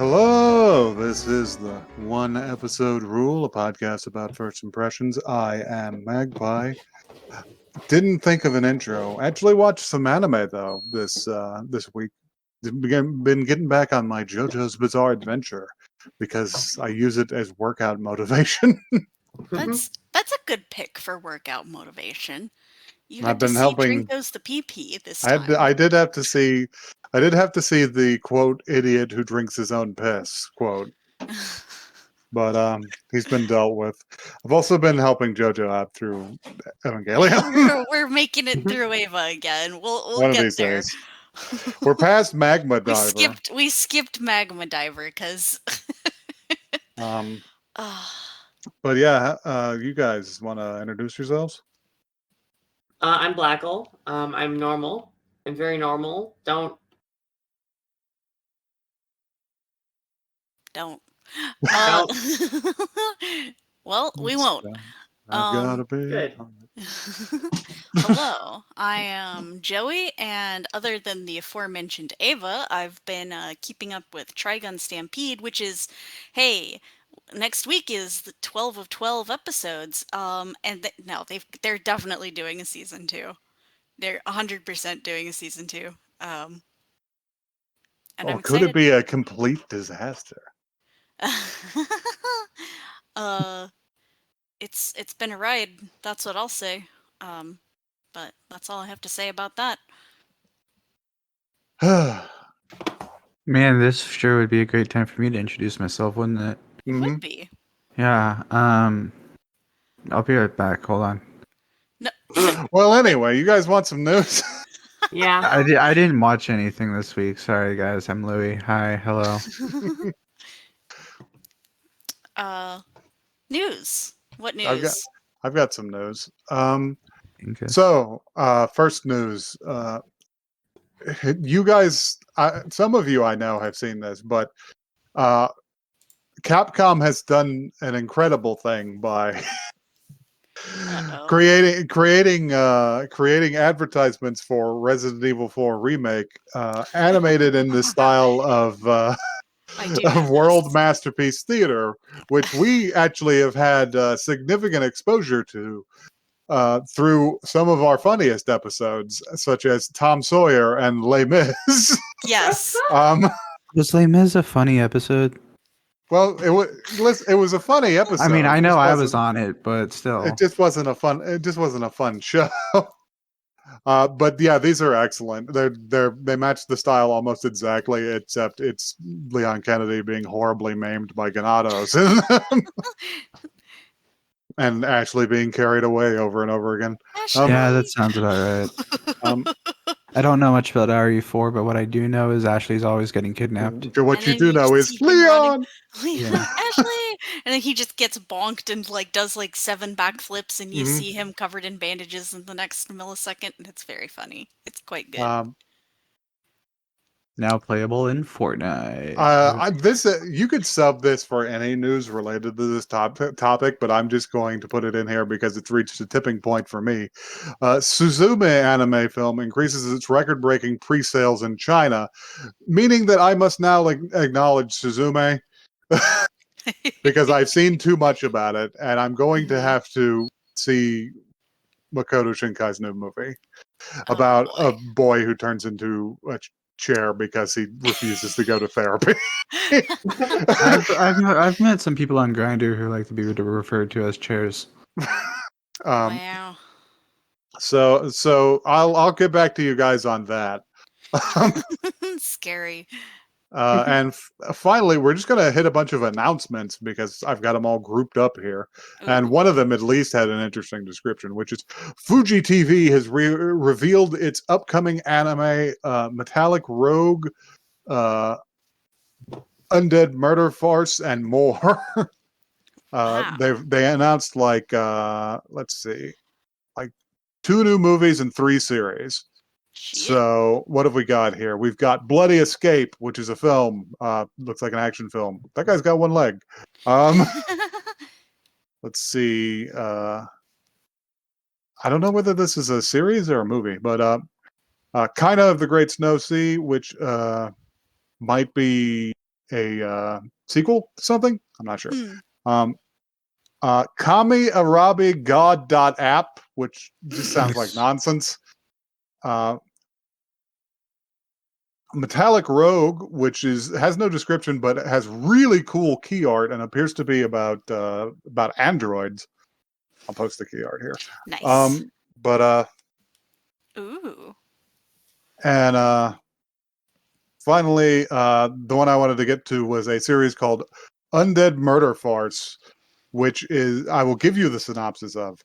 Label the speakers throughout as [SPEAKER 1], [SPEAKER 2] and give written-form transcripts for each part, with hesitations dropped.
[SPEAKER 1] Hello, this is the One Episode Rule, a podcast about first impressions. I am Magpie. Didn't think of an intro. Actually watched some anime though this week. Been getting back on my JoJo's Bizarre Adventure because I use it as workout motivation.
[SPEAKER 2] That's a good pick for workout motivation. You
[SPEAKER 1] I've
[SPEAKER 2] had to
[SPEAKER 1] been
[SPEAKER 2] see
[SPEAKER 1] helping.
[SPEAKER 2] Drinko's the PP this
[SPEAKER 1] I
[SPEAKER 2] time.
[SPEAKER 1] did have to see. I did have to see the quote idiot who drinks his own piss quote. But he's been dealt with. I've also been helping JoJo out through Evangelion.
[SPEAKER 2] we're making it through Ava again. We'll
[SPEAKER 1] One of
[SPEAKER 2] get
[SPEAKER 1] these
[SPEAKER 2] there.
[SPEAKER 1] days. We're past Magma
[SPEAKER 2] we
[SPEAKER 1] Diver.
[SPEAKER 2] skipped Magma Diver because
[SPEAKER 1] But yeah, you guys want to introduce yourselves?
[SPEAKER 3] I'm Blackle. I'm normal. I'm very normal.
[SPEAKER 2] don't.
[SPEAKER 3] Don't.
[SPEAKER 2] Well, we won't.
[SPEAKER 1] I've got a big
[SPEAKER 3] Good.
[SPEAKER 2] Hello, I am Joey, and other than the aforementioned Ava, I've been keeping up with Trigun Stampede, which is, hey, next week is the 12 of 12 episodes. They're definitely doing a season 2. They're 100% doing a season 2. And I'm
[SPEAKER 1] could it
[SPEAKER 2] excited.
[SPEAKER 1] be a complete disaster?
[SPEAKER 2] It's been a ride. That's what I'll say. But that's all I have to say about that.
[SPEAKER 4] Man, this sure would be a great time for me to introduce myself, wouldn't it?
[SPEAKER 2] It would be.
[SPEAKER 4] Yeah. I'll be right back. Hold on.
[SPEAKER 2] No.
[SPEAKER 1] Well, anyway, you guys want some news?
[SPEAKER 3] Yeah.
[SPEAKER 4] I didn't watch anything this week. Sorry, guys. I'm Louie. Hi. Hello.
[SPEAKER 2] News. What news?
[SPEAKER 1] I've got some news.
[SPEAKER 4] Okay.
[SPEAKER 1] So, first news. You guys, some of you I know have seen this, but Capcom has done an incredible thing by creating advertisements for Resident Evil 4 remake, animated in the style of World Masterpiece Theater, which we actually have had significant exposure to through some of our funniest episodes, such as Tom Sawyer and Les Mis.
[SPEAKER 2] Yes.
[SPEAKER 4] Was Les Mis a funny episode?
[SPEAKER 1] Well, it was a funny episode.
[SPEAKER 4] I mean, I know I was on it, but still,
[SPEAKER 1] it just wasn't a fun show. But yeah, these are excellent. They match the style almost exactly, except it's Leon Kennedy being horribly maimed by Ganados and Ashley being carried away over and over again.
[SPEAKER 4] Yeah, that sounds about right. I don't know much about RE4, but what I do know is Ashley's always getting kidnapped.
[SPEAKER 1] What you do know is Leon!
[SPEAKER 2] Yeah. Ashley! And then he just gets bonked and does 7 backflips, and you see him covered in bandages in the next millisecond, and it's very funny. It's quite good.
[SPEAKER 4] Now playable in Fortnite.
[SPEAKER 1] You could sub this for any news related to this topic, but I'm just going to put it in here because it's reached a tipping point for me. Suzume anime film increases its record-breaking pre-sales in China, meaning that I must now acknowledge Suzume because I've seen too much about it, and I'm going to have to see Makoto Shinkai's new movie about a boy who turns into a chair because he refuses to go to therapy.
[SPEAKER 4] I've met some people on Grindr who like to be referred to as chairs.
[SPEAKER 2] Wow.
[SPEAKER 1] So I'll get back to you guys on that.
[SPEAKER 2] Scary.
[SPEAKER 1] And finally, we're just going to hit a bunch of announcements because I've got them all grouped up here. Ooh. And one of them at least had an interesting description, which is Fuji TV has revealed its upcoming anime, Metallic Rogue, Undead Murder Farce, and more.
[SPEAKER 2] Wow.
[SPEAKER 1] They announced let's see, 2 new movies and 3 series.
[SPEAKER 2] Shit.
[SPEAKER 1] So what have we got here? We've got Bloody Escape, which is a film. Looks like an action film. That guy's got 1 leg. Let's see. I don't know whether this is a series or a movie, but Kind of the Great Snow Sea, which might be sequel to something. I'm not sure.
[SPEAKER 2] Hmm.
[SPEAKER 1] Kami Arabi God.app, which just sounds like
[SPEAKER 4] Nice.
[SPEAKER 1] nonsense. Metallic Rogue, which has no description but it has really cool key art and appears to be about androids. I'll post the key art here.
[SPEAKER 2] Nice.
[SPEAKER 1] But
[SPEAKER 2] Ooh.
[SPEAKER 1] and finally, the one I wanted to get to was a series called Undead Murder Farce, which is, I will give you the synopsis of.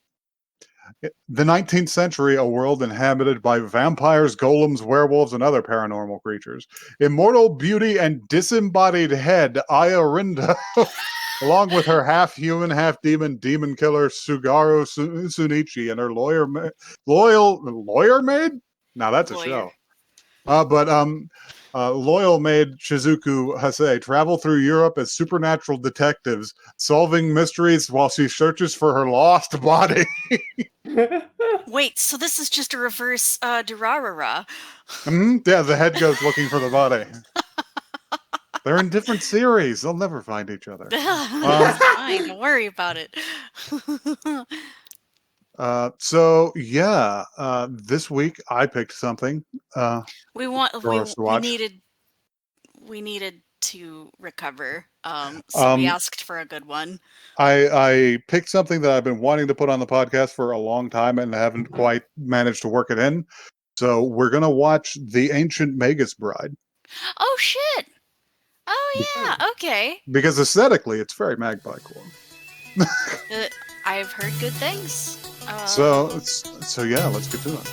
[SPEAKER 1] The 19th century, a world inhabited by vampires, golems, werewolves, and other paranormal creatures. Immortal beauty and disembodied head, Ayarinda, along with her half-human, half-demon demon killer, Sugaru Sunichi, and her lawyer maid? Now that's a
[SPEAKER 2] Lawyer.
[SPEAKER 1] show. Loyal maid Shizuku Hase travel through Europe as supernatural detectives, solving mysteries while she searches for her lost body.
[SPEAKER 2] Wait, so this is just a reverse Durarara.
[SPEAKER 1] Yeah, the head goes looking for the body. They're in different series. They'll never find each other.
[SPEAKER 2] It's fine, don't worry about it.
[SPEAKER 1] So yeah, this week I picked something
[SPEAKER 2] we
[SPEAKER 1] for us to watch.
[SPEAKER 2] needed to recover. So we
[SPEAKER 1] Um,
[SPEAKER 2] asked for a good one.
[SPEAKER 1] I picked something that I've been wanting to put on the podcast for a long time and haven't quite managed to work it in. So we're gonna watch The Ancient Magus Bride.
[SPEAKER 2] Oh shit! Oh yeah, okay.
[SPEAKER 1] Because aesthetically, it's very magpie cool.
[SPEAKER 2] I've heard good things.
[SPEAKER 1] So yeah, let's get to it.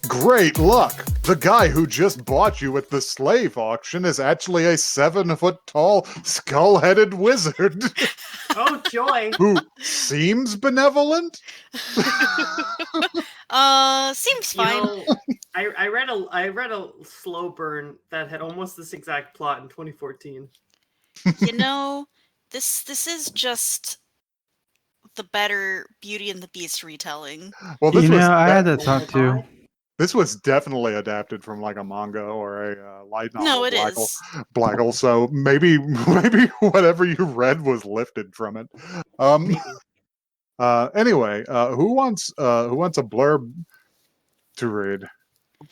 [SPEAKER 1] Great luck! The guy who just bought you at the slave auction is actually a 7-foot-tall, skull-headed wizard.
[SPEAKER 3] Oh, joy.
[SPEAKER 1] Who seems benevolent?
[SPEAKER 2] Seems
[SPEAKER 3] You
[SPEAKER 2] fine.
[SPEAKER 3] know, I read a slow burn that had almost this exact plot in 2014.
[SPEAKER 2] You know, this is just the better Beauty and the Beast retelling.
[SPEAKER 1] Well, this
[SPEAKER 4] I had that
[SPEAKER 3] Oh
[SPEAKER 4] thought
[SPEAKER 3] my
[SPEAKER 4] too.
[SPEAKER 3] God.
[SPEAKER 1] this was definitely adapted from like a manga or a light novel.
[SPEAKER 2] No, it is.
[SPEAKER 1] Blackle. So maybe whatever you read was lifted from it.
[SPEAKER 3] Maybe.
[SPEAKER 1] Anyway, who wants a blurb to read?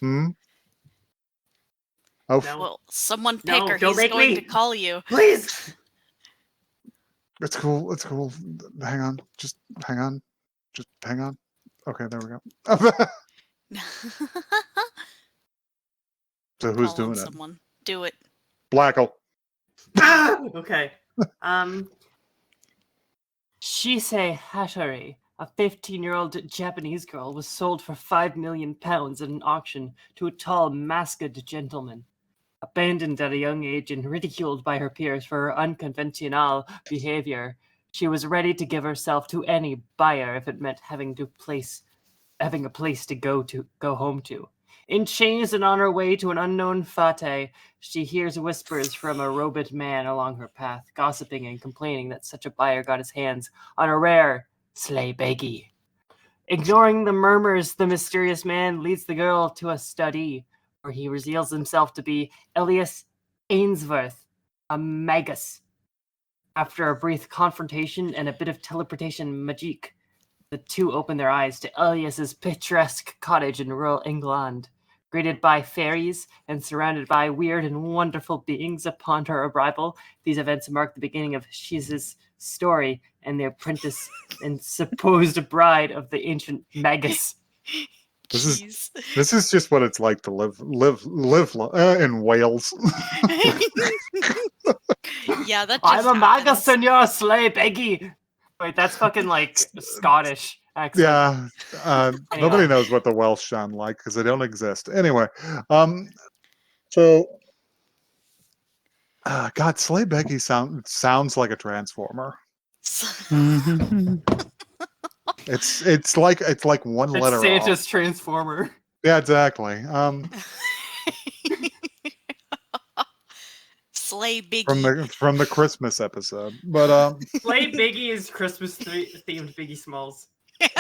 [SPEAKER 1] Oh,
[SPEAKER 3] No.
[SPEAKER 2] Well, someone pick
[SPEAKER 3] No,
[SPEAKER 2] or
[SPEAKER 3] don't
[SPEAKER 2] he's
[SPEAKER 3] make
[SPEAKER 2] going
[SPEAKER 3] me.
[SPEAKER 2] to call you.
[SPEAKER 3] Please.
[SPEAKER 1] it's cool. It's cool. Hang on. Just hang on. Just hang on. Okay, there we go. So who's
[SPEAKER 2] Call on
[SPEAKER 1] doing it?
[SPEAKER 2] someone. Do it.
[SPEAKER 1] Blackle.
[SPEAKER 3] Okay.
[SPEAKER 5] Shisei Hattori, a 15-year-old Japanese girl, was sold for 5 million pounds at an auction to a tall, masked gentleman. Abandoned at a young age and ridiculed by her peers for her unconventional behavior, she was ready to give herself to any buyer if it meant having a place to go home to. In chains and on her way to an unknown fate, she hears whispers from a robot man along her path, gossiping and complaining that such a buyer got his hands on a rare sleigh beggy. Ignoring the murmurs, the mysterious man leads the girl to a study, where he reveals himself to be Elias Ainsworth, a magus. After a brief confrontation and a bit of teleportation magic, the two open their eyes to Elias's picturesque cottage in rural England. Greeted by fairies and surrounded by weird and wonderful beings upon her arrival, these events mark the beginning of Shiz's story and the apprentice and supposed bride of the ancient magus.
[SPEAKER 2] Jeez.
[SPEAKER 1] This is just what it's like to live in Wales.
[SPEAKER 2] Yeah, that just
[SPEAKER 5] I'm a magus,
[SPEAKER 2] happens.
[SPEAKER 5] senor sleigh beggy. Wait, that's fucking like Scottish accent.
[SPEAKER 1] Yeah, nobody
[SPEAKER 5] Anyway.
[SPEAKER 1] knows what the Welsh sound like because they don't exist. Anyway, so God, Slay Becky sounds like a transformer.
[SPEAKER 4] Mhm.
[SPEAKER 1] It's like one
[SPEAKER 5] It's
[SPEAKER 1] letter
[SPEAKER 5] Santa's
[SPEAKER 1] off.
[SPEAKER 5] transformer.
[SPEAKER 1] Yeah, exactly.
[SPEAKER 2] Slay Biggie.
[SPEAKER 1] from the Christmas episode. But
[SPEAKER 3] Play Biggie is Christmas themed Biggie Smalls.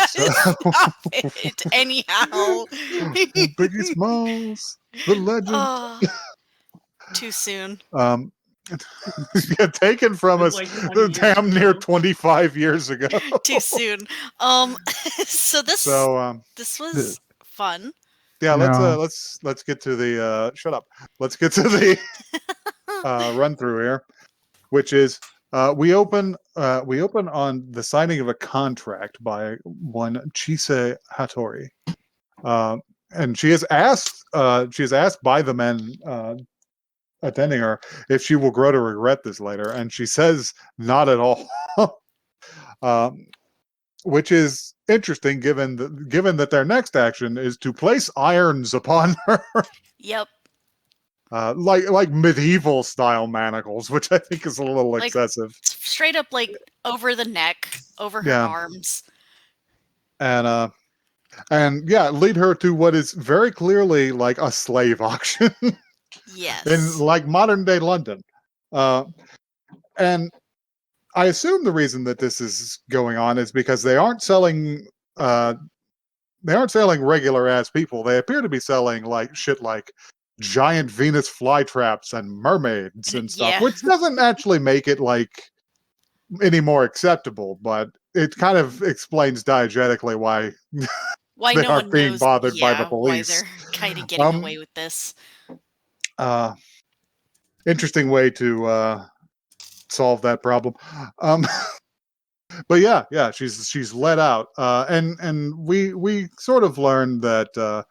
[SPEAKER 1] so
[SPEAKER 2] Stop it. Anyhow.
[SPEAKER 1] Biggie Smalls, the legend.
[SPEAKER 2] Oh, too soon.
[SPEAKER 1] Yeah, taken from
[SPEAKER 3] It's
[SPEAKER 1] us
[SPEAKER 3] like 20 years
[SPEAKER 1] damn near
[SPEAKER 3] ago.
[SPEAKER 1] 25 years ago.
[SPEAKER 2] Too soon. So
[SPEAKER 1] So
[SPEAKER 2] this was fun.
[SPEAKER 1] yeah,
[SPEAKER 4] No.
[SPEAKER 1] let's get to the shut up. Let's get to the run through here, which is we open on the signing of a contract by one Chise Hattori. And she is asked by the men attending her if she will grow to regret this later, and she says not at all. Which is interesting given that their next action is to place irons upon her.
[SPEAKER 2] Yep.
[SPEAKER 1] Like medieval style manacles, which I think is a little
[SPEAKER 2] Like,
[SPEAKER 1] excessive.
[SPEAKER 2] Straight up, like, over the neck, over her
[SPEAKER 1] Yeah.
[SPEAKER 2] arms.
[SPEAKER 1] And yeah, lead her to what is very clearly like a slave auction
[SPEAKER 2] Yes.
[SPEAKER 1] in like modern day London. And I assume the reason that this is going on is because they aren't selling regular ass people. They appear to be selling like shit like giant Venus flytraps and mermaids and stuff,
[SPEAKER 2] Yeah.
[SPEAKER 1] which doesn't actually make it like any more acceptable, but it kind of explains diegetically why
[SPEAKER 2] Why
[SPEAKER 1] they
[SPEAKER 2] no
[SPEAKER 1] aren't
[SPEAKER 2] one
[SPEAKER 1] being
[SPEAKER 2] knows
[SPEAKER 1] bothered by the
[SPEAKER 2] why
[SPEAKER 1] police.
[SPEAKER 2] they're kind of getting away with this.
[SPEAKER 1] Interesting way to solve that problem. But yeah, she's let out, and we sort of learned that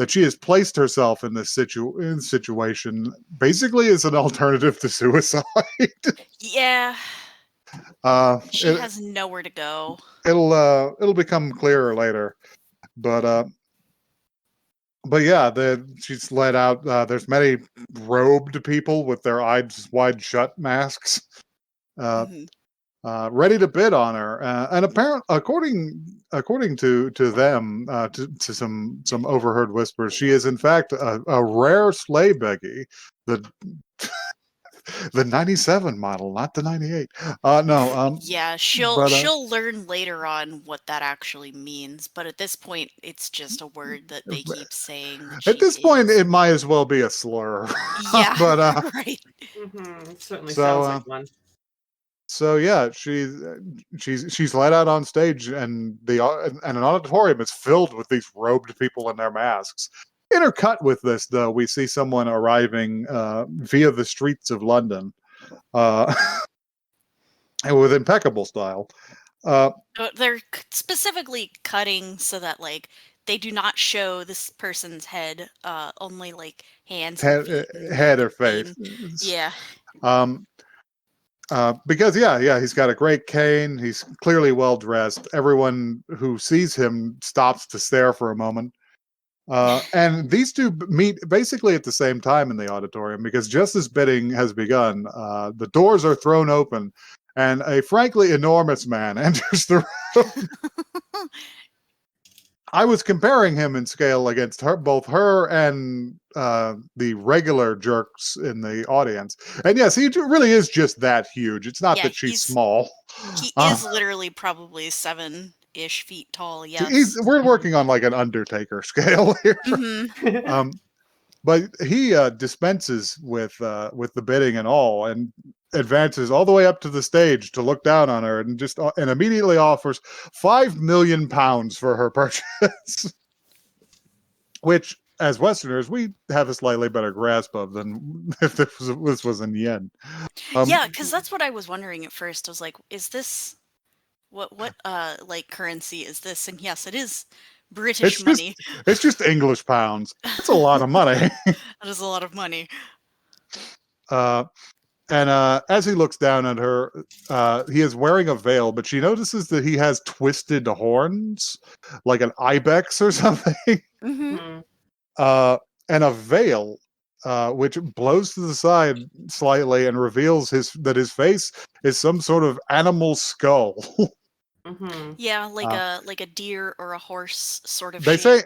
[SPEAKER 1] she has placed herself in this situation basically as an alternative to suicide.
[SPEAKER 2] Yeah. She
[SPEAKER 1] It,
[SPEAKER 2] has nowhere to go.
[SPEAKER 1] it'll become clearer later, but yeah, she's let out. There's many robed people with their eyes wide shut masks.
[SPEAKER 2] Mhm.
[SPEAKER 1] Ready to bid on her, and according to them, to some overheard whispers, she is in fact a rare sleigh beggy, the the 97 model, not the 98. No,
[SPEAKER 2] Yeah,
[SPEAKER 1] but
[SPEAKER 2] she'll learn later on what that actually means, but at this point it's just a word that they keep saying that
[SPEAKER 1] at
[SPEAKER 2] she
[SPEAKER 1] this point,
[SPEAKER 2] is.
[SPEAKER 1] it might as well be a slur.
[SPEAKER 2] Yeah,
[SPEAKER 1] But
[SPEAKER 2] right.
[SPEAKER 3] It certainly
[SPEAKER 1] So,
[SPEAKER 3] sounds like one.
[SPEAKER 1] so yeah, she's let out on stage, and an auditorium is filled with these robed people in their masks. Intercut with this, though, we see someone arriving via the streets of London, and with impeccable style.
[SPEAKER 2] They're specifically cutting so that like they do not show this person's head, only like hands and feet and
[SPEAKER 1] Head
[SPEAKER 2] the
[SPEAKER 1] or face.
[SPEAKER 2] cane. Yeah.
[SPEAKER 1] Because yeah, he's got a great cane. He's clearly well dressed. Everyone who sees him stops to stare for a moment. And these two meet basically at the same time in the auditorium, because just as bidding has begun, the doors are thrown open, and a frankly enormous man enters the room. I was comparing him in scale against both her and the regular jerks in the audience. And yes, he really is just that huge. It's not
[SPEAKER 2] Yeah,
[SPEAKER 1] that she's small.
[SPEAKER 2] He is literally probably 7-ish feet tall, yes.
[SPEAKER 1] We're working on like an Undertaker scale here.
[SPEAKER 2] Mhm.
[SPEAKER 1] But he dispenses with the bidding and all, and advances all the way up to the stage to look down on her, and and immediately offers £5 million for her purchase, which, as Westerners, we have a slightly better grasp of than if this was in yen.
[SPEAKER 2] Yeah, because that's what I was wondering at first. I was like, is this what like currency is this? And yes, it is British money.
[SPEAKER 1] It's just English pounds. It's a lot of money.
[SPEAKER 2] That is a lot of money.
[SPEAKER 1] And as he looks down at her, he is wearing a veil, but she notices that he has twisted horns, like an ibex or something.
[SPEAKER 2] Mm-hmm.
[SPEAKER 1] And a veil, which blows to the side slightly and reveals that his face is some sort of animal skull.
[SPEAKER 2] Yeah, like a deer or a horse sort of
[SPEAKER 1] They
[SPEAKER 2] shape.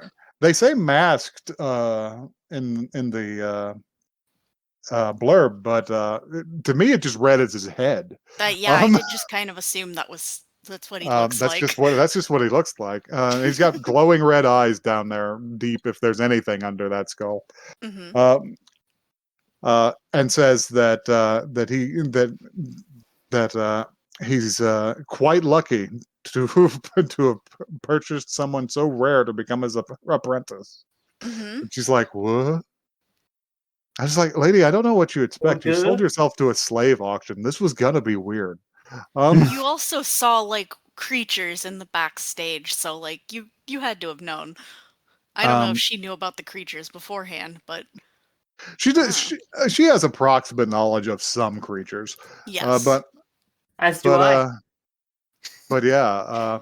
[SPEAKER 1] say masked in the blurb, but to me, it just read as his head.
[SPEAKER 2] Yeah, I did just kind of assume that's what he looks
[SPEAKER 1] That's
[SPEAKER 2] like.
[SPEAKER 1] just what he looks like. He's got glowing red eyes down there, deep if there's anything under that skull.
[SPEAKER 2] Mm-hmm.
[SPEAKER 1] And says that he's quite lucky to to have purchased someone so rare to become his apprentice.
[SPEAKER 2] Mm-hmm.
[SPEAKER 1] And she's like, what? I was like, lady, I don't know what you expect. You sold yourself to a slave auction. This was gonna be weird.
[SPEAKER 2] You also saw like creatures in the backstage, so like you had to have known. I don't know if she knew about the creatures beforehand, but
[SPEAKER 1] she does. She has approximate knowledge of some creatures.
[SPEAKER 2] yes.
[SPEAKER 1] But
[SPEAKER 3] As do I.
[SPEAKER 1] But yeah.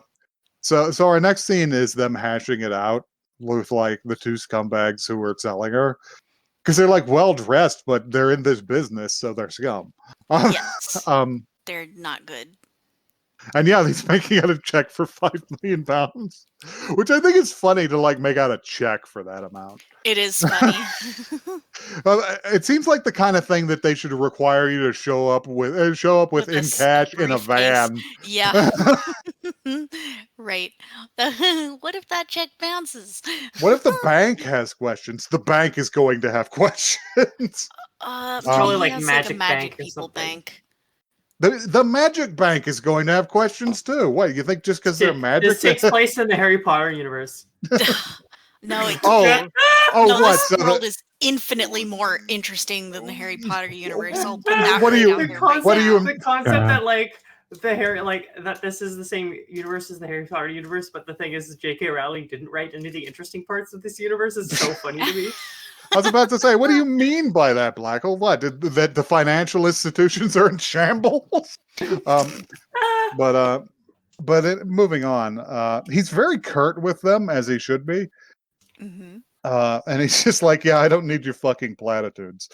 [SPEAKER 1] So our next scene is them hashing it out with like the two scumbags who were selling her. Because they're like well dressed, but they're in this business, so they're scum.
[SPEAKER 2] Yes. They're not good.
[SPEAKER 1] And yeah, he's making out a check for £5 million, which I think is funny to like make out a check for that amount.
[SPEAKER 2] It is funny.
[SPEAKER 1] It seems like the kind of thing that they should require you to show up with in cash in a van.
[SPEAKER 2] Yeah. Right. What if that check bounces?
[SPEAKER 1] What if the bank has questions? The bank is going to have questions.
[SPEAKER 3] Probably like
[SPEAKER 2] has,
[SPEAKER 3] Magic
[SPEAKER 2] a
[SPEAKER 3] Bank
[SPEAKER 2] magic
[SPEAKER 3] or
[SPEAKER 2] people
[SPEAKER 3] something.
[SPEAKER 2] bank.
[SPEAKER 1] The Magic Bank is going to have questions too. What, you think just because they're magic?
[SPEAKER 3] This takes place in the Harry Potter universe.
[SPEAKER 2] No, it
[SPEAKER 1] Oh,
[SPEAKER 2] can't.
[SPEAKER 1] oh,
[SPEAKER 2] No,
[SPEAKER 1] what?
[SPEAKER 2] this
[SPEAKER 1] So
[SPEAKER 2] world is infinitely more interesting than the Harry Potter universe. I'll put that
[SPEAKER 1] What do
[SPEAKER 2] right
[SPEAKER 1] you-
[SPEAKER 2] out
[SPEAKER 3] The
[SPEAKER 2] there
[SPEAKER 3] concept,
[SPEAKER 2] right now.
[SPEAKER 3] the concept that like the Harry, like that this is the same universe as the Harry Potter universe, but the thing is, J.K. Rowling didn't write any of the interesting parts of this universe. Is so funny to me.
[SPEAKER 1] I was about to say, what do you mean by that, Blackhole? What, that the financial institutions are in shambles? Moving on, he's very curt with them, as he should be.
[SPEAKER 2] Mm-hmm.
[SPEAKER 1] And he's just like, yeah, I don't need your fucking platitudes.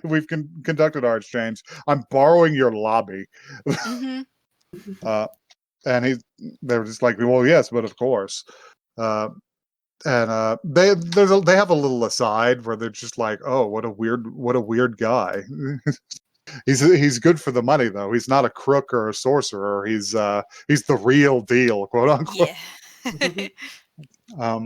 [SPEAKER 1] We've conducted our exchange. I'm borrowing your lobby.
[SPEAKER 2] Mm-hmm.
[SPEAKER 1] And they're just like, well, yes, but of course. And they have a little aside where they're just like, oh, what a weird guy. He's good for the money though. He's not a crook or a sorcerer. He's the real deal, quote unquote.
[SPEAKER 2] Yeah.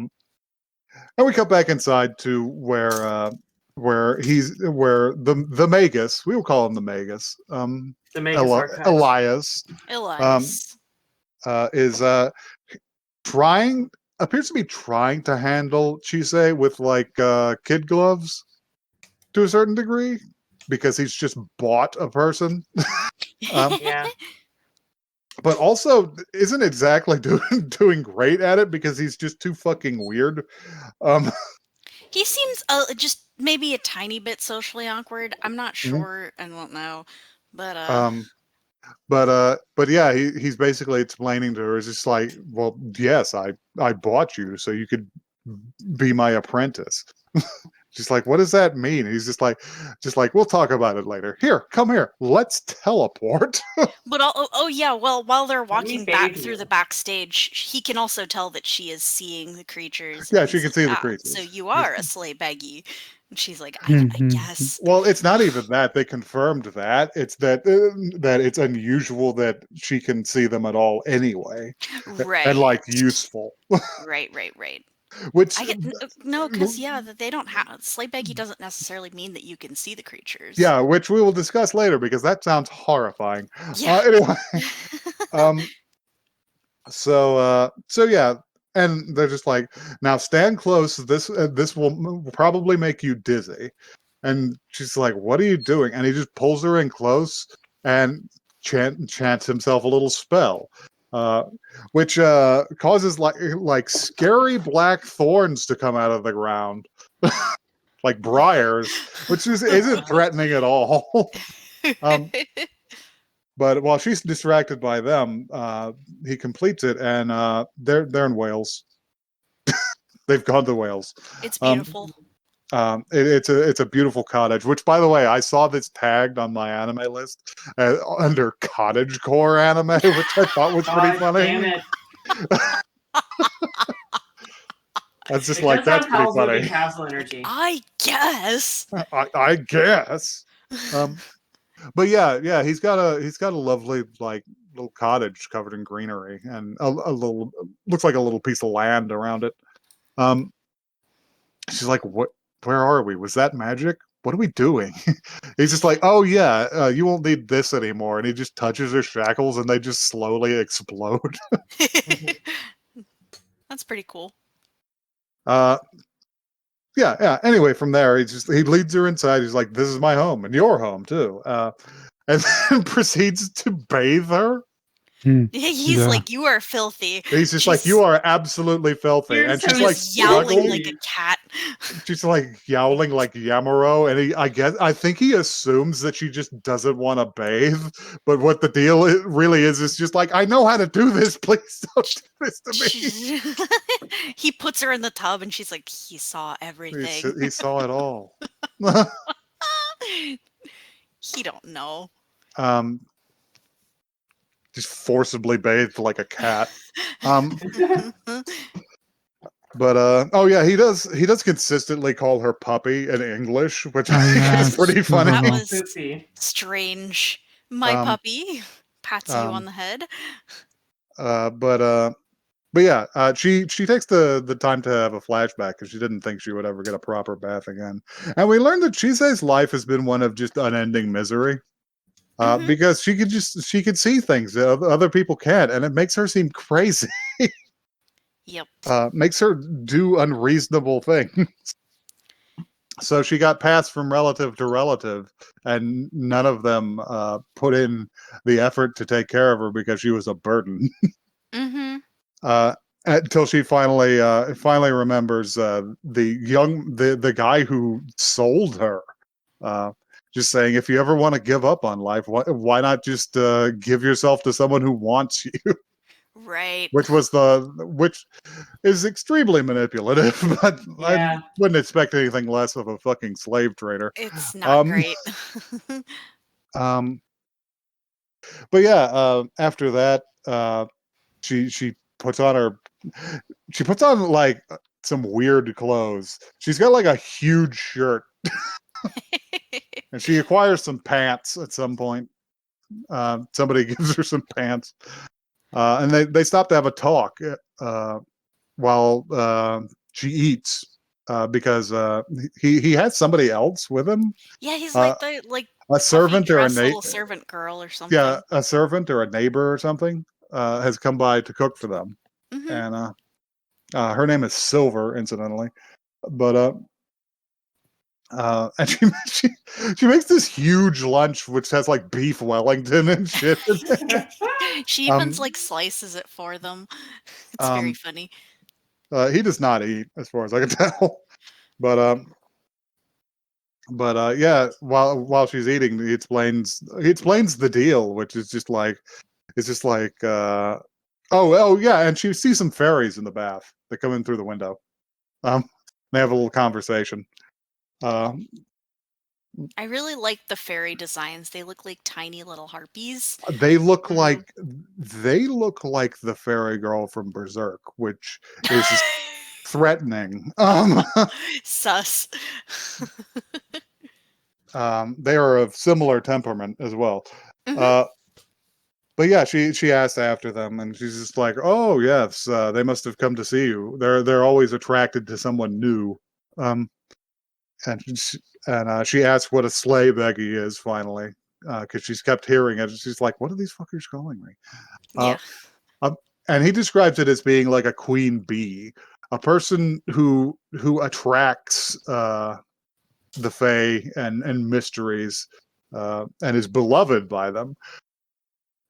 [SPEAKER 1] And we cut back inside to where the Magus, we will call him the Magus,
[SPEAKER 3] The Magus Archives.
[SPEAKER 1] Elias,
[SPEAKER 2] Elias.
[SPEAKER 1] is appears to be trying to handle Chise with like kid gloves to a certain degree, because he's just bought a person.
[SPEAKER 3] Yeah.
[SPEAKER 1] But also isn't exactly doing great at it because he's just too fucking weird.
[SPEAKER 2] He seems just maybe a tiny bit socially awkward. I'm not sure. I don't know.
[SPEAKER 1] But yeah, he's basically explaining to her, it's just like, well, yes, I bought you so you could be my apprentice. She's like, what does that mean? And he's just like, we'll talk about it later. Here, come here. Let's teleport.
[SPEAKER 2] But yeah, well, while they're walking back
[SPEAKER 3] bathe
[SPEAKER 2] through
[SPEAKER 3] you.
[SPEAKER 2] the backstage, he can also tell that she is seeing the creatures.
[SPEAKER 1] Yeah,
[SPEAKER 2] and
[SPEAKER 1] she
[SPEAKER 2] he's
[SPEAKER 1] can
[SPEAKER 2] like,
[SPEAKER 1] see the creatures.
[SPEAKER 2] So you are a sleigh baggy. And she's like, I guess.
[SPEAKER 1] Well, it's not even that. They confirmed that. It's that it's unusual that she can see them at all anyway.
[SPEAKER 2] Right.
[SPEAKER 1] And like useful.
[SPEAKER 2] Right.
[SPEAKER 1] Which
[SPEAKER 2] I get no, because that they don't have sleigh baggy doesn't necessarily mean that you can see the creatures.
[SPEAKER 1] yeah, which we will discuss later because that sounds horrifying.
[SPEAKER 2] Yeah.
[SPEAKER 1] Anyway, so yeah, and they're just like, now stand close. This will probably make you dizzy. And she's like, what are you doing? And he just pulls her in close and chants himself a little spell. Which causes like scary black thorns to come out of the ground, like briars, which isn't threatening at all. But while she's distracted by them, he completes it, and they're in Wales. They've gone to Wales.
[SPEAKER 2] It's beautiful.
[SPEAKER 1] It's a beautiful cottage. Which, by the way, I saw this tagged on my anime list under cottagecore anime, which I thought was pretty funny.
[SPEAKER 3] Damn it.
[SPEAKER 1] That's just
[SPEAKER 3] It
[SPEAKER 1] like,
[SPEAKER 3] does
[SPEAKER 1] that's
[SPEAKER 3] have
[SPEAKER 1] pretty
[SPEAKER 3] Hal's
[SPEAKER 1] funny.
[SPEAKER 3] living castle energy.
[SPEAKER 2] I guess.
[SPEAKER 1] I guess. But yeah, he's got a lovely like little cottage covered in greenery and a little looks like a little piece of land around it. Um, she's like, "What? Where are we? Was that magic? What are we doing?" He's just like, "Oh yeah, you won't need this anymore." And he just touches her shackles, and they just slowly explode.
[SPEAKER 2] That's pretty cool.
[SPEAKER 1] Yeah. Anyway, from there, he leads her inside. He's like, "This is my home, and your home too," and then proceeds to bathe her.
[SPEAKER 2] He's
[SPEAKER 4] Yeah.
[SPEAKER 2] like, "You are filthy."
[SPEAKER 1] He's just like, "You are absolutely filthy,"
[SPEAKER 3] Here's
[SPEAKER 1] and
[SPEAKER 3] some
[SPEAKER 1] she's
[SPEAKER 2] He's
[SPEAKER 1] like
[SPEAKER 2] yowling
[SPEAKER 1] struggling.
[SPEAKER 2] like a cat.
[SPEAKER 1] She's like yowling like Yamaro, and I think he assumes that she just doesn't want to bathe. But what the deal really is just like, I know how to do this. Please don't do this to me.
[SPEAKER 2] He puts her in the tub, and she's like, "He saw everything."
[SPEAKER 1] He saw it all.
[SPEAKER 2] He don't know.
[SPEAKER 1] um, just forcibly bathed like a cat. But oh yeah, he does consistently call her puppy in English, which
[SPEAKER 4] Oh,
[SPEAKER 1] I think
[SPEAKER 4] yeah,
[SPEAKER 1] is
[SPEAKER 2] Yes,
[SPEAKER 1] pretty
[SPEAKER 4] it's
[SPEAKER 1] funny.
[SPEAKER 2] that
[SPEAKER 4] adorable.
[SPEAKER 2] was
[SPEAKER 3] Poopsie.
[SPEAKER 2] strange. My
[SPEAKER 1] Um,
[SPEAKER 2] puppy pats you on the head.
[SPEAKER 1] but yeah, she takes the time to have a flashback because she didn't think she would ever get a proper bath again, and we learned that Chise's life has been one of just unending misery.
[SPEAKER 2] Mhm.
[SPEAKER 1] Because she could see things that other people can't, and it makes her seem crazy.
[SPEAKER 2] Yep.
[SPEAKER 1] Makes her do unreasonable things. So she got passed from relative to relative, and none of them put in the effort to take care of her because she was a burden.
[SPEAKER 2] Mm-hmm.
[SPEAKER 1] uh, until she finally remembers the guy who sold her. Uh, just saying, if you ever want to give up on life, why not just give yourself to someone who wants you?
[SPEAKER 2] Right.
[SPEAKER 1] Which is extremely manipulative, but I
[SPEAKER 3] Yeah.
[SPEAKER 1] wouldn't expect anything less of a fucking slave trader.
[SPEAKER 2] It's not
[SPEAKER 1] Um,
[SPEAKER 2] great.
[SPEAKER 1] um, but yeah, after that, she puts on her, she puts on like some weird clothes. She's got like a huge shirt, and she acquires some pants at some point. Somebody gives her some pants, and they stop to have a talk while she eats. Because he has somebody else with him,
[SPEAKER 2] Yeah, he's
[SPEAKER 1] uh,
[SPEAKER 2] like the
[SPEAKER 1] a
[SPEAKER 2] puffy
[SPEAKER 1] servant or a
[SPEAKER 2] dress little servant girl or
[SPEAKER 1] yeah,
[SPEAKER 2] something.
[SPEAKER 1] a servant or a neighbor or something has come by to cook for them,
[SPEAKER 2] Mm-hmm.
[SPEAKER 1] and her name is Silver, incidentally. But and she makes this huge lunch which has like beef Wellington and shit.
[SPEAKER 2] She even
[SPEAKER 1] um,
[SPEAKER 2] like slices it for them. It's very
[SPEAKER 1] um,
[SPEAKER 2] funny.
[SPEAKER 1] he does not eat, as far as I can tell. But yeah, while she's eating, he explains the deal, which is just like it's just like oh yeah, and she sees some fairies in the bath that come in through the window. They have a little conversation. Um,
[SPEAKER 2] I really like the fairy designs. They look like tiny little harpies.
[SPEAKER 1] they look
[SPEAKER 3] Mhm.
[SPEAKER 1] like the fairy girl from Berserk, which is threatening.
[SPEAKER 2] Sus.
[SPEAKER 1] They are of similar temperament as well.
[SPEAKER 2] Mhm.
[SPEAKER 1] Uh, but yeah, she asked after them, and she's just like, "Oh yes, they must have come to see you. They're always attracted to someone new." Um, and she asked what a sleigh beggy is finally, because she's kept hearing it. She's like, "What are these fuckers calling me?" Uh,
[SPEAKER 2] Yeah.
[SPEAKER 1] um, and he describes it as being like a queen bee, a person who attracts the fae and mysteries, and is beloved by them.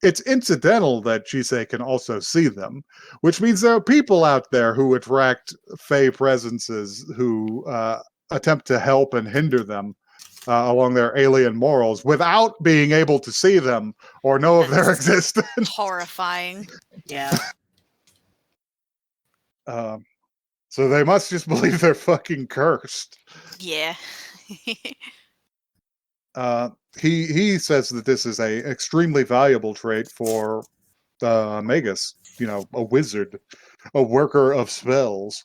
[SPEAKER 1] It's incidental that Chisei can also see them, which means there are people out there who attract fae presences who attempt to help and hinder them along their alien morals without being able to see them or know of their
[SPEAKER 2] That's
[SPEAKER 1] existence.
[SPEAKER 2] horrifying.
[SPEAKER 3] Yeah.
[SPEAKER 1] Um, so they must just believe they're fucking cursed.
[SPEAKER 2] Yeah.
[SPEAKER 1] He says that this is a extremely valuable trait for Magus, a wizard, a worker of spells.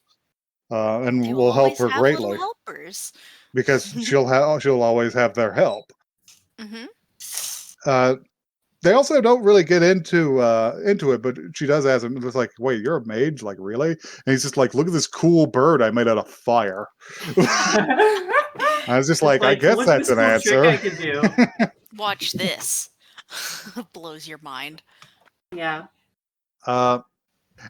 [SPEAKER 1] and
[SPEAKER 2] They will
[SPEAKER 1] will help
[SPEAKER 2] always
[SPEAKER 1] her
[SPEAKER 2] have little
[SPEAKER 1] greatly
[SPEAKER 2] helpers.
[SPEAKER 1] because she'll always have their help.
[SPEAKER 2] Hmm.
[SPEAKER 1] They also don't really get into it, but she does ask him. It's like, wait, you're a mage? Like, really? And he's just like, look at this cool bird I made out of fire. I was just like, I guess
[SPEAKER 3] look
[SPEAKER 1] that's
[SPEAKER 3] this
[SPEAKER 1] an
[SPEAKER 3] cool trick
[SPEAKER 1] answer.
[SPEAKER 3] I can do.
[SPEAKER 2] Watch this. Blows your mind.
[SPEAKER 3] Yeah.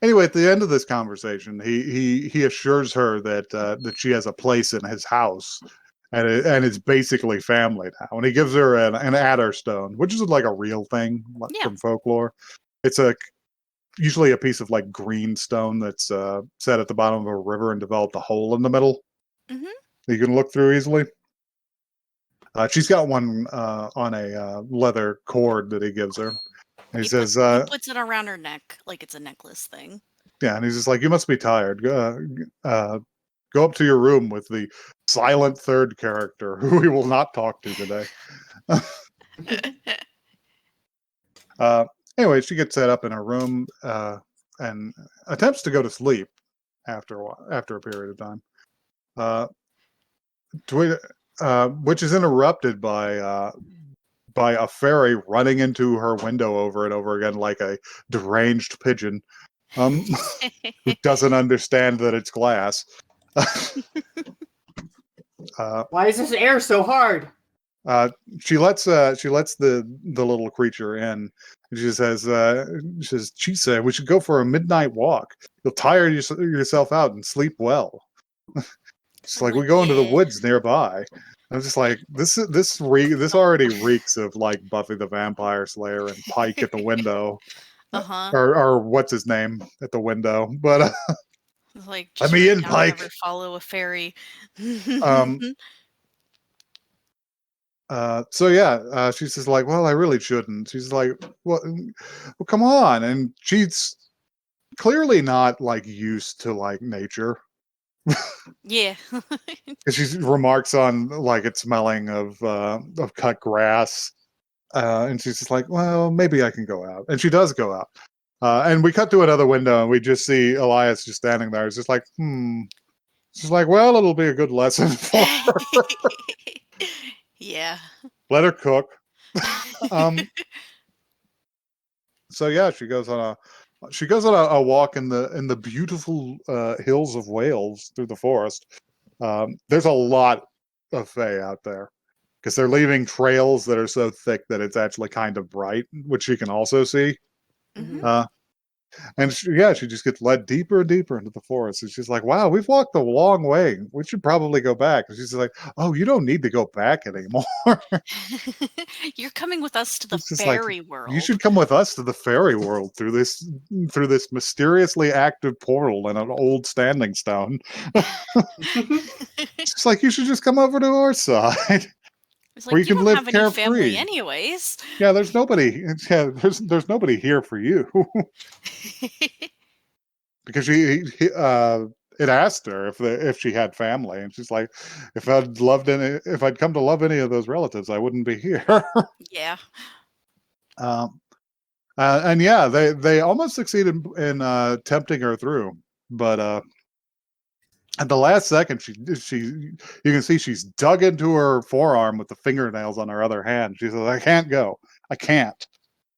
[SPEAKER 1] Anyway, at the end of this conversation, he assures her that she has a place in his house, and it's basically family now. And he gives her an adder stone, which is like a real thing
[SPEAKER 2] Yeah.
[SPEAKER 1] from folklore. It's usually a piece of like green stone that's set at the bottom of a river and developed a hole in the middle
[SPEAKER 2] Hmm.
[SPEAKER 1] that you can look through easily. She's got one on a leather cord that he gives her. And he says,
[SPEAKER 2] He puts it around her neck like it's a necklace thing.
[SPEAKER 1] yeah, and he's just like, you must be tired. Go up to your room with the silent third character who we will not talk to today. uh, anyway, she gets set up in her room and attempts to go to sleep after a period of time. Which is interrupted by a fairy running into her window over and over again like a deranged pigeon who doesn't understand that it's glass.
[SPEAKER 3] Why is this air so hard?
[SPEAKER 1] She lets the little creature in. She says, she said, we should go for a midnight walk. You'll tire yourself out and sleep well. It's like we go into the
[SPEAKER 2] yeah.
[SPEAKER 1] woods nearby. I'm just like, this already reeks of like Buffy the Vampire Slayer and Pike at the window,
[SPEAKER 2] Uh-huh.
[SPEAKER 1] or what's his name at the window. But
[SPEAKER 2] Like,
[SPEAKER 1] let
[SPEAKER 2] just
[SPEAKER 1] me
[SPEAKER 2] write
[SPEAKER 1] in,
[SPEAKER 2] down
[SPEAKER 1] Pike.
[SPEAKER 2] never follow a fairy.
[SPEAKER 1] Um, so yeah, she's just like, well, I really shouldn't. She's like, well, come on, and she's clearly not like used to like nature.
[SPEAKER 2] Yeah.
[SPEAKER 1] She remarks on like it smelling of cut grass, and she's just like, well, maybe I can go out, and she does go out. And we cut to another window, and we just see Elias just standing there. It's just like, She's like, well, it'll be a good lesson for her.
[SPEAKER 2] Yeah.
[SPEAKER 1] Let her cook. So yeah, she goes on a walk in the beautiful hills of Wales through the forest. There's a lot of fae out there because they're leaving trails that are so thick that it's actually kind of bright, which you can also see.
[SPEAKER 2] Mhm.
[SPEAKER 1] And she just gets led deeper and deeper into the forest. And she's like, wow, we've walked a long way. We should probably go back. And she's like, oh, you don't need to go back anymore.
[SPEAKER 2] You're coming with us to the
[SPEAKER 1] It's just like,
[SPEAKER 2] fairy
[SPEAKER 1] you
[SPEAKER 2] world.
[SPEAKER 1] should come with us to the fairy world through this mysteriously active portal in an old standing stone. It's just like, you should just come over to our side
[SPEAKER 2] It's
[SPEAKER 1] where
[SPEAKER 2] like,
[SPEAKER 1] you
[SPEAKER 2] you
[SPEAKER 1] can
[SPEAKER 2] don't
[SPEAKER 1] live
[SPEAKER 2] have any family
[SPEAKER 1] carefree.
[SPEAKER 2] anyways.
[SPEAKER 1] Yeah, there's nobody. Yeah, there's nobody here for you. Because it asked her if she had family, and she's like, if I'd come to love any of those relatives, I wouldn't be here.
[SPEAKER 2] Yeah.
[SPEAKER 1] um, and yeah, they almost succeeded in tempting her through, but at the last second, you can see she's dug into her forearm with the fingernails on her other hand. She says, "I can't go. I can't."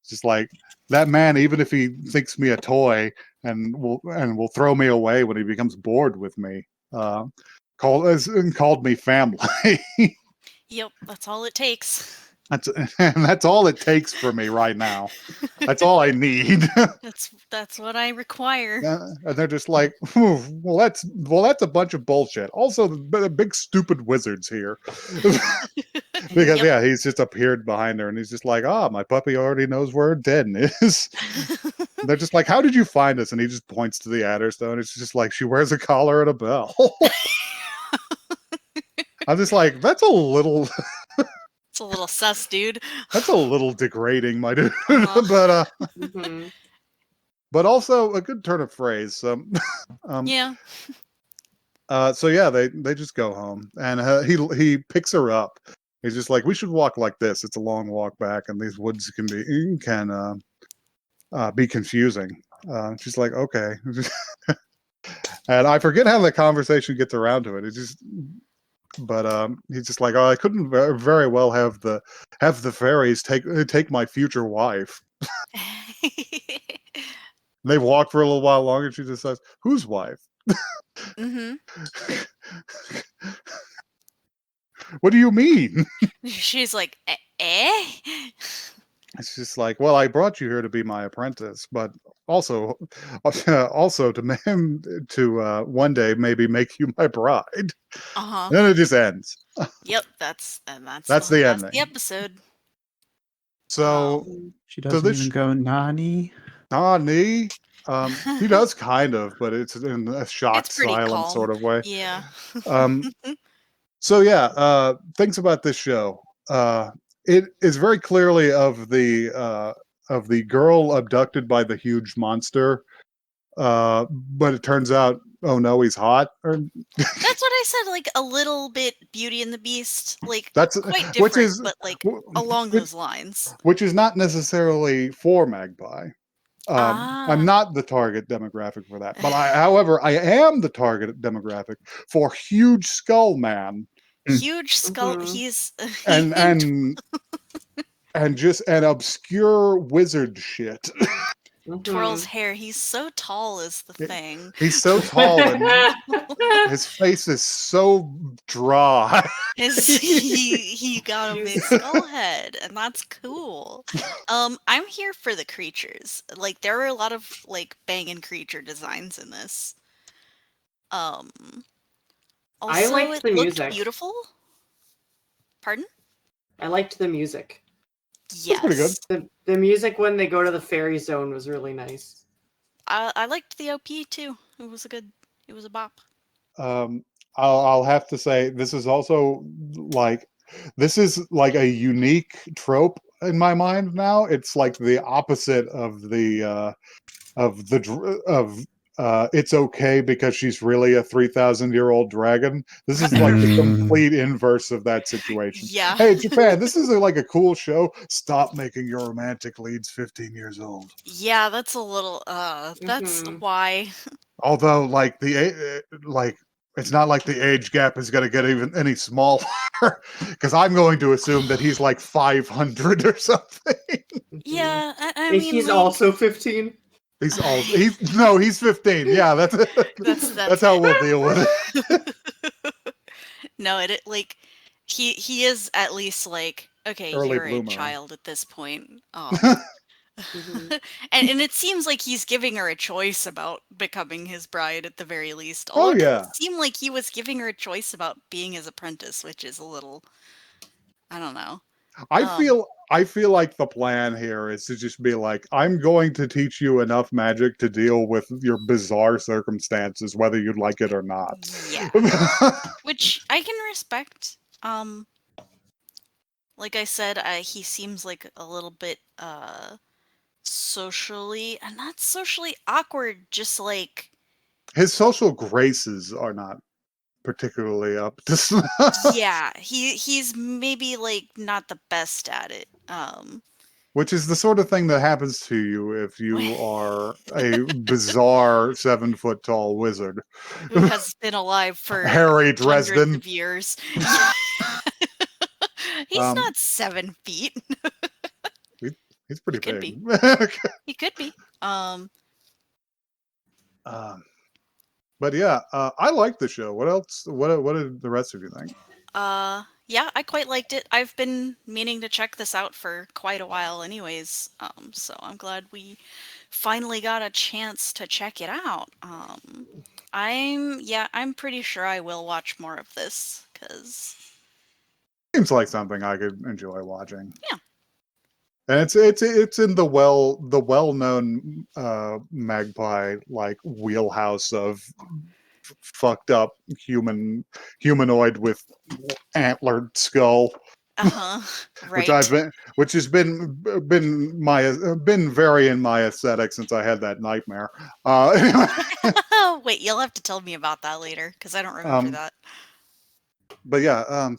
[SPEAKER 1] It's just like that man, even if he thinks me a toy and will throw me away when he becomes bored with me, called me family.
[SPEAKER 2] Yep, that's all it takes.
[SPEAKER 1] That's all it takes for me right now. That's all I need.
[SPEAKER 2] That's what I require.
[SPEAKER 1] And they're just like, well, that's a bunch of bullshit. Also, the big stupid wizard's here. Because
[SPEAKER 2] Yep.
[SPEAKER 1] yeah, he's just appeared behind her, and he's just like, my puppy already knows where Den is. They're just like, how did you find us? And he just points to the Adderstone. It's just like, she wears a collar and a bell. I'm just like, that's a little
[SPEAKER 2] It's a little sus, dude.
[SPEAKER 1] that's a little degrading, my dude.
[SPEAKER 2] Uh-huh.
[SPEAKER 3] Mhm.
[SPEAKER 1] But also a good turn of phrase.
[SPEAKER 2] Yeah.
[SPEAKER 1] So yeah, they just go home, and he picks her up. He's just like, we should walk like this. It's a long walk back, and these woods can be confusing. She's like, okay, And I forget how the conversation gets around to it. It's just, but he's just like, oh, I couldn't very well have the fairies take my future wife. They walk for a little while longer. She just says, "Whose wife?"
[SPEAKER 2] Mm-hmm.
[SPEAKER 1] What do you mean?
[SPEAKER 2] She's like, eh?
[SPEAKER 1] It's just like, well, I brought you here to be my apprentice, but also to one day maybe make you my bride.
[SPEAKER 2] Uh-huh.
[SPEAKER 1] Then it just ends.
[SPEAKER 2] Yep, that's
[SPEAKER 1] That's the
[SPEAKER 2] that's the
[SPEAKER 1] ending.
[SPEAKER 2] episode.
[SPEAKER 1] So,
[SPEAKER 4] She
[SPEAKER 1] so
[SPEAKER 4] doesn't
[SPEAKER 1] this
[SPEAKER 4] even go Nani.
[SPEAKER 1] Nani, he does kind of, but it's in a
[SPEAKER 2] It's
[SPEAKER 1] shocked
[SPEAKER 2] pretty
[SPEAKER 1] silent
[SPEAKER 2] calm.
[SPEAKER 1] sort of way.
[SPEAKER 2] Yeah.
[SPEAKER 1] Um, So yeah, things about this show. It is very clearly of the girl abducted by the huge monster, but it turns out, oh no, he's hot. Or
[SPEAKER 2] That's what I said, like a little bit Beauty and the Beast, like
[SPEAKER 1] that's
[SPEAKER 2] quite
[SPEAKER 1] which
[SPEAKER 2] different,
[SPEAKER 1] is
[SPEAKER 2] but like
[SPEAKER 1] wh-
[SPEAKER 2] along
[SPEAKER 1] which,
[SPEAKER 2] those lines.
[SPEAKER 1] which is not necessarily for Magpie. I'm
[SPEAKER 2] Ah.
[SPEAKER 1] not the target demographic for that, but however, I am the target demographic for Huge Skull Man
[SPEAKER 2] Huge skull.
[SPEAKER 3] Mhm.
[SPEAKER 2] He's
[SPEAKER 1] and just an obscure wizard shit.
[SPEAKER 2] twirls
[SPEAKER 3] Mhm.
[SPEAKER 2] hair. He's so tall is the
[SPEAKER 1] It-
[SPEAKER 2] thing.
[SPEAKER 1] He's so tall and his face is so dry.
[SPEAKER 2] He got a big
[SPEAKER 3] He's-
[SPEAKER 2] skull head, and that's cool. I'm here for the creatures. Like there are a lot of like banging creature designs in this. Um
[SPEAKER 3] I
[SPEAKER 2] Also
[SPEAKER 3] liked
[SPEAKER 2] it
[SPEAKER 3] the
[SPEAKER 2] looked
[SPEAKER 3] music.
[SPEAKER 2] beautiful. Pardon?
[SPEAKER 3] I liked the music.
[SPEAKER 1] That's pretty good.
[SPEAKER 2] Yes.
[SPEAKER 3] The music when they go to the fairy zone was really nice.
[SPEAKER 2] I liked the OP too. It was a bop.
[SPEAKER 1] Um, I'll have to say this is also like a unique trope in my mind now. It's like the opposite of the it's okay because she's really a 3,000-year-old dragon. This is like the complete inverse of that situation.
[SPEAKER 2] Yeah.
[SPEAKER 1] Hey, Japan, this is like a cool show. Stop making your romantic leads 15 years old.
[SPEAKER 2] Yeah, that's a little that's
[SPEAKER 3] Mhm.
[SPEAKER 2] why.
[SPEAKER 1] Although, like it's not like the age gap is going to get even any smaller, because I'm going to assume that he's like 500 or something.
[SPEAKER 3] Mhm.
[SPEAKER 2] Yeah, I
[SPEAKER 3] And
[SPEAKER 2] mean
[SPEAKER 3] he's
[SPEAKER 2] like
[SPEAKER 3] also 15.
[SPEAKER 1] He's 15. Yeah, that's how we'll deal with it.
[SPEAKER 2] No, like he is at least like okay,
[SPEAKER 1] Early
[SPEAKER 2] you're a
[SPEAKER 1] bloomer.
[SPEAKER 2] child at this point.
[SPEAKER 3] Mhm.
[SPEAKER 2] And it seems like he's giving her a choice about becoming his bride at the very least.
[SPEAKER 1] Oh
[SPEAKER 2] Although it
[SPEAKER 1] yeah.
[SPEAKER 2] doesn't seem like he was giving her a choice about being his apprentice, which is a little I don't know.
[SPEAKER 1] I
[SPEAKER 2] Um
[SPEAKER 1] feel like the plan here is to just be like, I'm going to teach you enough magic to deal with your bizarre circumstances, whether you like it or not.
[SPEAKER 2] yeah, which I can respect. Like I said, he seems like a little bit socially and not socially awkward, just like
[SPEAKER 1] His social graces are not particularly up to snuff.
[SPEAKER 2] yeah, he's maybe like not the best at it.
[SPEAKER 1] Which is the sort of thing that happens to you if you are a bizarre 7 foot tall wizard.
[SPEAKER 2] Who has been alive for
[SPEAKER 1] Harry
[SPEAKER 2] hundreds
[SPEAKER 1] Dresden.
[SPEAKER 2] of years. He's
[SPEAKER 1] Um,
[SPEAKER 2] not 7 feet.
[SPEAKER 1] he's pretty
[SPEAKER 2] He could
[SPEAKER 1] big.
[SPEAKER 2] be. He could be.
[SPEAKER 1] Um, but yeah, I like the show. What else? What did the rest of you think?
[SPEAKER 2] Yeah, I quite liked it. I've been meaning to check this out for quite a while anyways. So I'm glad we finally got a chance to check it out. I'm pretty sure I will watch more of this cuz
[SPEAKER 1] Seems like something I could enjoy watching.
[SPEAKER 2] yeah.
[SPEAKER 1] And it's in the well known Magpie like wheelhouse of fucked up humanoid with antlered skull,
[SPEAKER 2] Uh-huh.
[SPEAKER 1] which
[SPEAKER 2] Right.
[SPEAKER 1] has been very in my aesthetic since I had that nightmare. Anyway,
[SPEAKER 2] Wait, you'll have to tell me about that later cuz I don't remember
[SPEAKER 1] um,
[SPEAKER 2] that.
[SPEAKER 1] but yeah,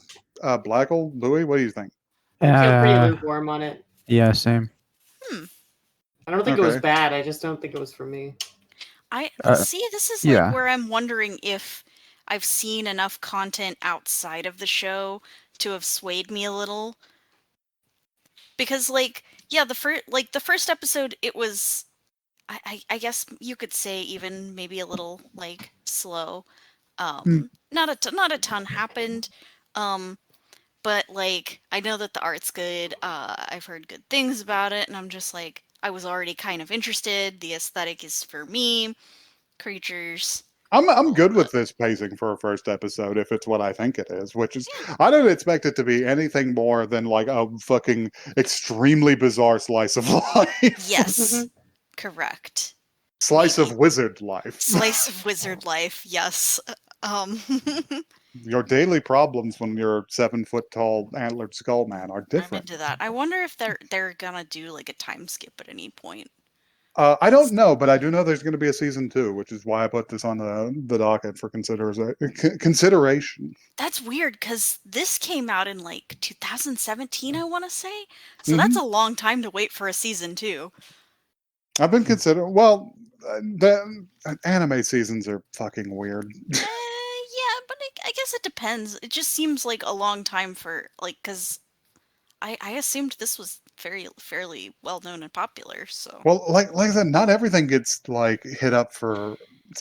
[SPEAKER 1] Blackle, Louis, what do you think?
[SPEAKER 3] I feel pretty
[SPEAKER 4] Uh,
[SPEAKER 3] lukewarm on it.
[SPEAKER 4] yeah, same.
[SPEAKER 2] Hmm.
[SPEAKER 3] I don't think it was
[SPEAKER 1] Okay.
[SPEAKER 3] bad. I just don't think it was for me.
[SPEAKER 2] See, this is
[SPEAKER 4] yeah.
[SPEAKER 2] like where I'm wondering if I've seen enough content outside of the show to have swayed me a little. Because the first episode, it was I guess you could say even maybe a little like slow. Not a ton happened. Um, but like I know that the art's good. I've heard good things about it, and I'm just like I was already kind of interested. The aesthetic is for me. Creatures.
[SPEAKER 1] I'm
[SPEAKER 2] all
[SPEAKER 1] good
[SPEAKER 2] of
[SPEAKER 1] with
[SPEAKER 2] it.
[SPEAKER 1] this pacing for a first episode if it's what I think it is, which is I don't expect it to be anything more than like a fucking extremely bizarre slice of life.
[SPEAKER 2] Yes, correct.
[SPEAKER 1] Slice of
[SPEAKER 2] Maybe
[SPEAKER 1] wizard life.
[SPEAKER 2] slice of wizard life. Yes. Um,
[SPEAKER 1] Your daily problems when you're 7 foot tall antlered skull man are
[SPEAKER 2] I'm
[SPEAKER 1] different.
[SPEAKER 2] into that. I wonder if they're gonna do like a time skip at any point.
[SPEAKER 1] I don't know, but I do know there's going to be a season 2, which is why I put this on the docket for consideration.
[SPEAKER 2] That's weird because this came out in like 2017, I want to say. So
[SPEAKER 1] Hmm.
[SPEAKER 2] that's a long time to wait for a season 2.
[SPEAKER 1] I've been considering. Well, the anime seasons are fucking weird.
[SPEAKER 2] Yeah, but I guess it depends. It just seems like a long time for like because I assumed this was fairly well known and popular. So
[SPEAKER 1] Well, like I said, not everything gets like hit up for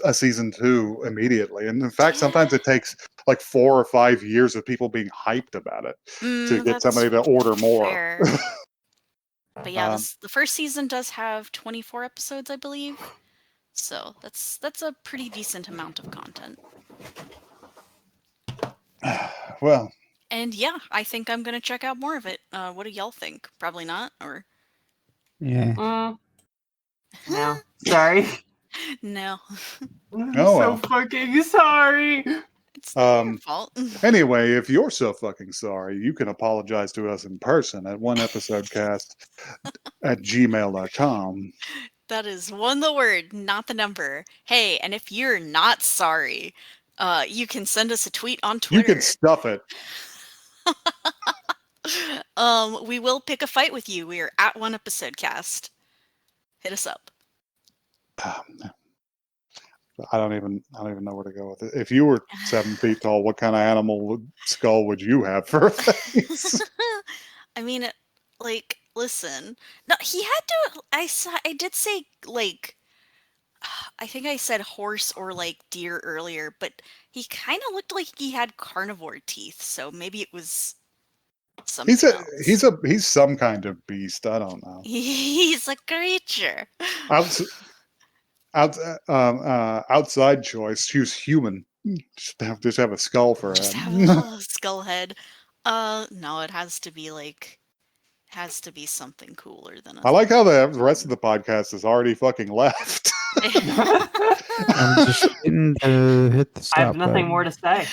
[SPEAKER 1] a season 2 immediately, and in fact, sometimes it takes like 4 or 5 years of people being hyped about it to get
[SPEAKER 2] that's
[SPEAKER 1] somebody to order more.
[SPEAKER 2] fair. But yeah,
[SPEAKER 1] Um,
[SPEAKER 2] the first season does have 24 episodes, I believe. So that's a pretty decent amount of content.
[SPEAKER 1] well,
[SPEAKER 2] And yeah, I think I'm gonna check out more of it. What do y'all think? Probably not, or
[SPEAKER 4] Yeah.
[SPEAKER 5] No, sorry.
[SPEAKER 2] no?
[SPEAKER 5] I'm
[SPEAKER 1] Oh,
[SPEAKER 5] so
[SPEAKER 1] well.
[SPEAKER 5] fucking sorry.
[SPEAKER 2] It's not your
[SPEAKER 1] Um,
[SPEAKER 2] fault.
[SPEAKER 1] Anyway, if you're so fucking sorry, you can apologize to us in person at oneepisodecast@gmail.com.
[SPEAKER 2] That is the word, not the number. Hey, and if you're not sorry, you can send us a tweet on
[SPEAKER 1] You can
[SPEAKER 2] Twitter.
[SPEAKER 1] stuff it.
[SPEAKER 2] We will pick a fight with you. We are at One Episode Cast. Hit us up.
[SPEAKER 1] I don't even know where to go with it. If you were 7 feet tall, what kind of skull would you have for a face?
[SPEAKER 2] I mean, like, listen. No, he had to. I did say like. I think I said horse or like deer earlier, but he kind of looked like he had carnivore teeth, so maybe it was something else.
[SPEAKER 1] He's some kind of beast. I don't know.
[SPEAKER 2] He's a creature.
[SPEAKER 1] Outs, outside choice, choose human. Just have a skull for a
[SPEAKER 2] Just have a
[SPEAKER 1] head.
[SPEAKER 2] little skull head. No, it has to be something cooler than a.
[SPEAKER 1] I like how the rest of the podcast is already fucking left.
[SPEAKER 4] I'm just waiting to hit the stop
[SPEAKER 5] I have nothing
[SPEAKER 4] button.
[SPEAKER 5] more to say.